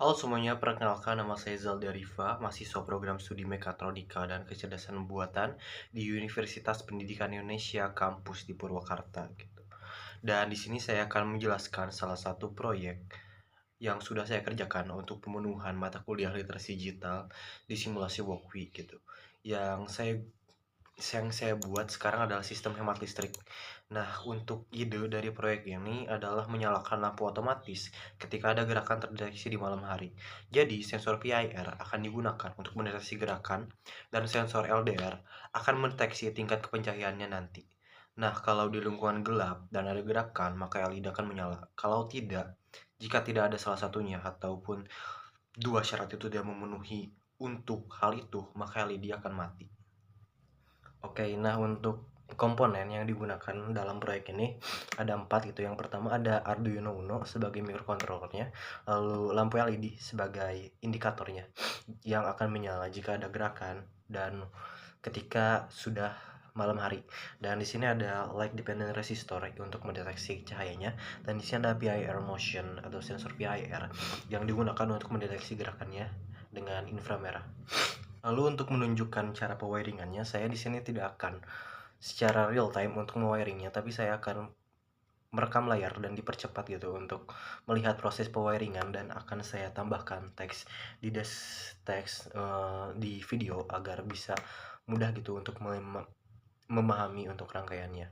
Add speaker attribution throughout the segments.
Speaker 1: Halo semuanya, perkenalkan nama saya Zalda Rifa, mahasiswa program studi Mekatronika dan Kecerdasan Buatan di Universitas Pendidikan Indonesia kampus di Purwakarta gitu. Dan di sini saya akan menjelaskan salah satu proyek yang sudah saya kerjakan untuk pemenuhan mata kuliah literasi digital di simulasi Walkwi gitu. Yang saya buat sekarang adalah sistem hemat listrik. Nah, untuk ide dari proyek ini adalah menyalakan lampu otomatis ketika ada gerakan terdeteksi di malam hari. Jadi, sensor PIR akan digunakan untuk mendeteksi gerakan dan sensor LDR akan mendeteksi tingkat kepencahayaannya nanti. Nah, kalau di lingkungan gelap dan ada gerakan, maka LED akan menyala. Kalau tidak, jika tidak ada salah satunya ataupun dua syarat itu tidak memenuhi untuk hal itu, maka LED akan mati. Oke, nah untuk komponen yang digunakan dalam proyek ini ada 4 gitu. Yang pertama ada Arduino Uno sebagai microcontrollernya, lalu lampu LED sebagai indikatornya yang akan menyala jika ada gerakan dan ketika sudah malam hari. Dan di sini ada light dependent resistor untuk mendeteksi cahayanya, dan di sini ada PIR motion atau sensor PIR yang digunakan untuk mendeteksi gerakannya dengan inframerah. Lalu untuk menunjukkan cara pewiringannya, saya di sini tidak akan secara real time untuk mewiringnya, tapi saya akan merekam layar dan dipercepat gitu untuk melihat proses pewiringan, dan akan saya tambahkan teks di di video agar bisa mudah gitu untuk memahami untuk rangkaiannya.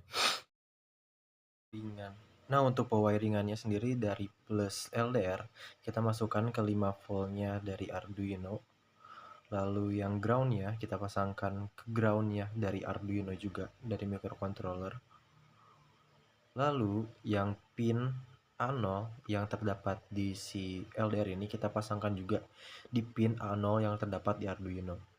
Speaker 1: Ringan. Nah, untuk pewiringannya sendiri dari plus LDR, kita masukkan ke 5 voltnya dari Arduino. Lalu yang groundnya kita pasangkan ke groundnya dari Arduino juga, dari microcontroller. Lalu yang pin A0 yang terdapat di si LDR ini kita pasangkan juga di pin A0 yang terdapat di Arduino.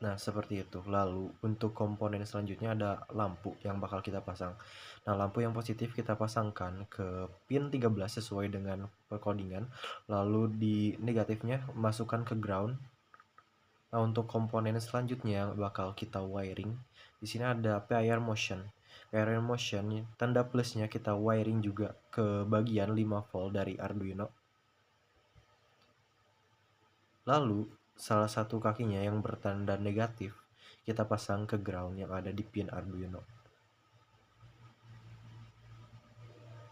Speaker 1: Nah, seperti itu. Lalu untuk komponen selanjutnya ada lampu yang bakal kita pasang. Nah, lampu yang positif kita pasangkan ke pin 13 sesuai dengan perkodingan. Lalu di negatifnya masukkan ke ground. Nah, untuk komponen selanjutnya yang bakal kita wiring, di sini ada PIR motion. PIR motion tanda plusnya kita wiring juga ke bagian 5 volt dari Arduino. Lalu salah satu kakinya yang bertanda negatif kita pasang ke ground yang ada di pin Arduino.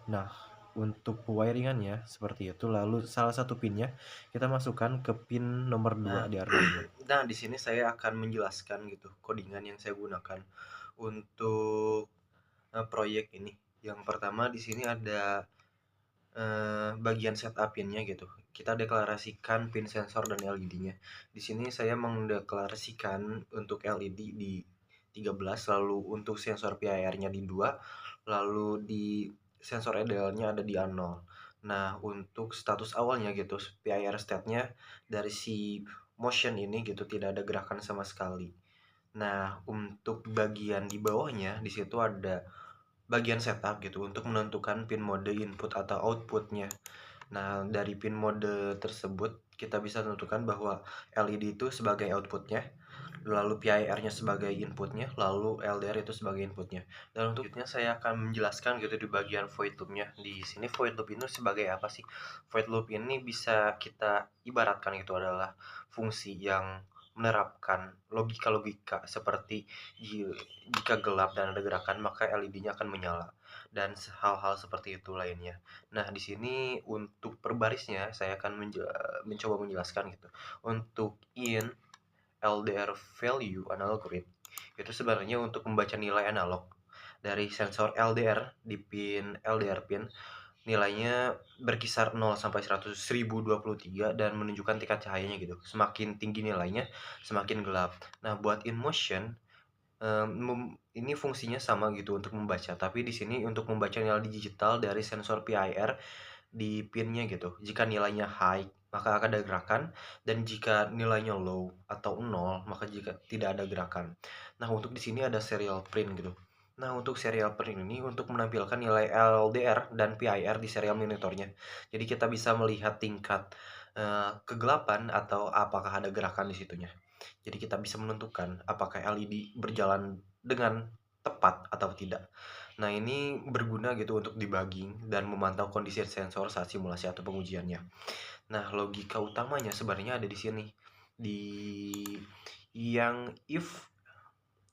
Speaker 1: Nah, untuk wiringannya seperti itu. Lalu salah satu pinnya kita masukkan ke pin nomor 2 di Arduino. Nah, di sini saya akan menjelaskan gitu codingan yang saya gunakan untuk proyek ini. Yang pertama di sini ada bagian setup pinnya gitu. Kita deklarasikan pin sensor dan LED-nya. Di sini saya mendeklarasikan untuk LED di 13, lalu untuk sensor PIR-nya di 2, lalu di sensor EDL-nya ada di A0. Nah, untuk status awalnya gitu, PIR state-nya dari si motion ini gitu tidak ada gerakan sama sekali. Nah, untuk bagian di bawahnya di situ ada bagian setup gitu untuk menentukan pin mode input atau outputnya. Nah, dari pin mode tersebut kita bisa tentukan bahwa LED itu sebagai outputnya, lalu PIR-nya sebagai inputnya, lalu LDR itu sebagai inputnya. Dan untuk selanjutnya saya akan menjelaskan gitu di bagian void loop-nya. Di sini void loop ini sebagai apa sih? Void loop ini bisa kita ibaratkan itu adalah fungsi yang menerapkan logika-logika seperti jika gelap dan ada gerakan maka LED-nya akan menyala dan hal-hal seperti itu lainnya. Nah, di sini untuk per barisnya saya akan mencoba menjelaskan gitu. Untuk in LDR value analog read itu sebenarnya untuk membaca nilai analog dari sensor LDR di pin LDR pin. Nilainya berkisar 0 sampai 100 1023 dan menunjukkan tingkat cahayanya gitu. Semakin tinggi nilainya, semakin gelap. Nah, buat in motion ini fungsinya sama gitu untuk membaca, tapi di sini untuk membaca nilai digital dari sensor PIR di pinnya gitu. Jika nilainya high, maka akan ada gerakan, dan jika nilainya low atau nol, maka jika tidak ada gerakan. Nah, untuk di sini ada serial print gitu. Nah, untuk serial print ini untuk menampilkan nilai LDR dan PIR di serial monitornya. Jadi kita bisa melihat tingkat kegelapan atau apakah ada gerakan di situnya. Jadi kita bisa menentukan apakah LED berjalan dengan tepat atau tidak. Nah, ini berguna gitu untuk debugging dan memantau kondisi sensor saat simulasi atau pengujiannya. Nah, logika utamanya sebenarnya ada di sini. Di yang if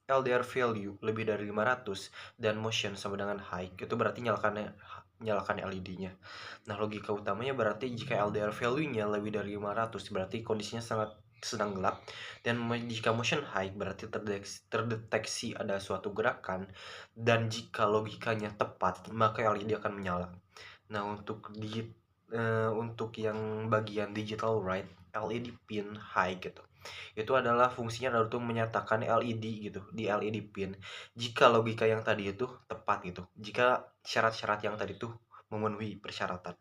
Speaker 1: LDR value lebih dari 500 dan motion sama dengan high, itu berarti nyalakan LED-nya. Nah, logika utamanya berarti jika LDR value-nya lebih dari 500 berarti kondisinya sangat sedang gelap, dan jika motion high berarti terdeteksi ada suatu gerakan, dan jika logikanya tepat maka LED akan menyala. Nah, untuk yang bagian digital write LED pin high gitu, itu adalah fungsinya adalah untuk menyatakan LED gitu di LED pin jika logika yang tadi itu tepat gitu, jika syarat-syarat yang tadi itu memenuhi persyaratan.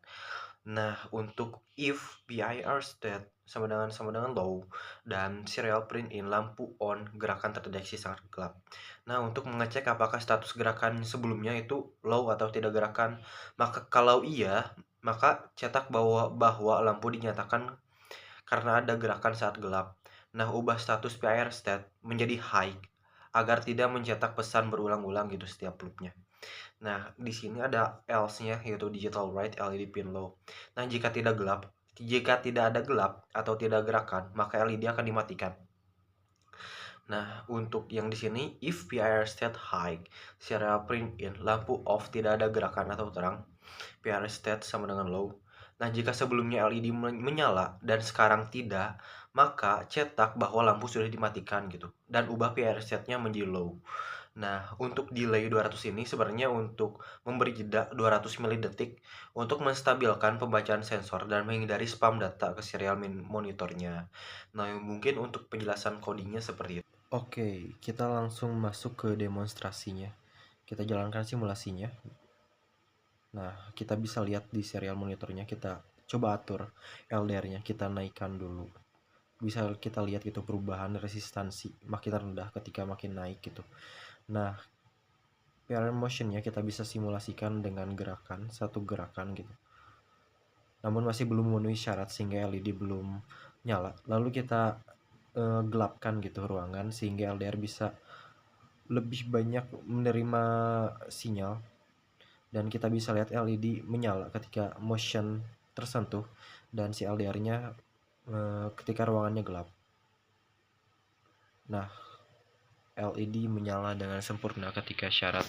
Speaker 1: Nah, untuk if PIR state sama dengan low dan serial print in lampu on, gerakan terdeteksi sangat gelap. Nah, untuk mengecek apakah status gerakan sebelumnya itu low atau tidak gerakan, maka kalau iya, maka cetak bahwa lampu dinyatakan karena ada gerakan saat gelap. Nah, ubah status PIR state menjadi high agar tidak mencetak pesan berulang-ulang gitu setiap loopnya. Nah, di sini ada else-nya yaitu digital write LED pin low. Nah, jika tidak ada gelap atau tidak gerakan, maka LED akan dimatikan. Nah, untuk yang di sini if PIR state high, serial print in, lampu off, tidak ada gerakan atau terang, PIR state sama dengan low. Nah, jika sebelumnya LED menyala dan sekarang tidak, maka cetak bahwa lampu sudah dimatikan gitu dan ubah PIR state-nya menjadi low. Nah, untuk delay 200 ini sebenarnya untuk memberi jeda 200 milidetik untuk menstabilkan pembacaan sensor dan menghindari spam data ke serial monitornya. Nah, mungkin untuk penjelasan codingnya seperti itu. Oke, kita langsung masuk ke demonstrasinya. Kita jalankan simulasinya. Nah, kita bisa lihat di serial monitornya, kita coba atur LDR-nya, kita naikkan dulu. Bisa kita lihat gitu perubahan resistansi makin rendah ketika makin naik gitu. Nah, parallel motionnya kita bisa simulasikan dengan satu gerakan gitu. Namun masih belum memenuhi syarat sehingga LED belum nyala. Lalu kita gelapkan gitu ruangan sehingga LDR bisa lebih banyak menerima sinyal, dan kita bisa lihat LED menyala ketika motion tersentuh dan si LDR-nya ketika ruangannya gelap. Nah, LED menyala dengan sempurna ketika syarat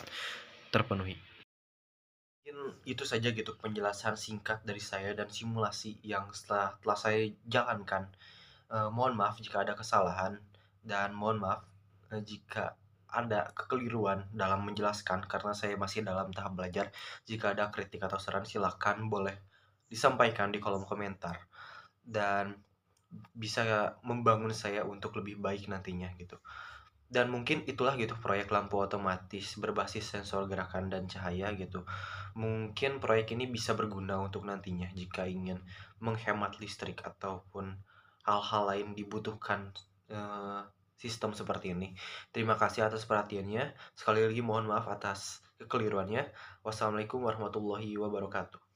Speaker 1: terpenuhi. Mungkin itu saja gitu penjelasan singkat dari saya dan simulasi yang telah saya jalankan. Mohon maaf jika ada kesalahan, dan mohon maaf jika ada kekeliruan dalam menjelaskan karena saya masih dalam tahap belajar. Jika ada kritik atau saran silahkan boleh disampaikan di kolom komentar, dan bisa membangun saya untuk lebih baik nantinya gitu. Dan mungkin itulah gitu proyek lampu otomatis berbasis sensor gerakan dan cahaya gitu. Mungkin proyek ini bisa berguna untuk nantinya jika ingin menghemat listrik ataupun hal-hal lain dibutuhkan sistem seperti ini. Terima kasih atas perhatiannya. Sekali lagi mohon maaf atas kekeliruannya. Wassalamualaikum warahmatullahi wabarakatuh.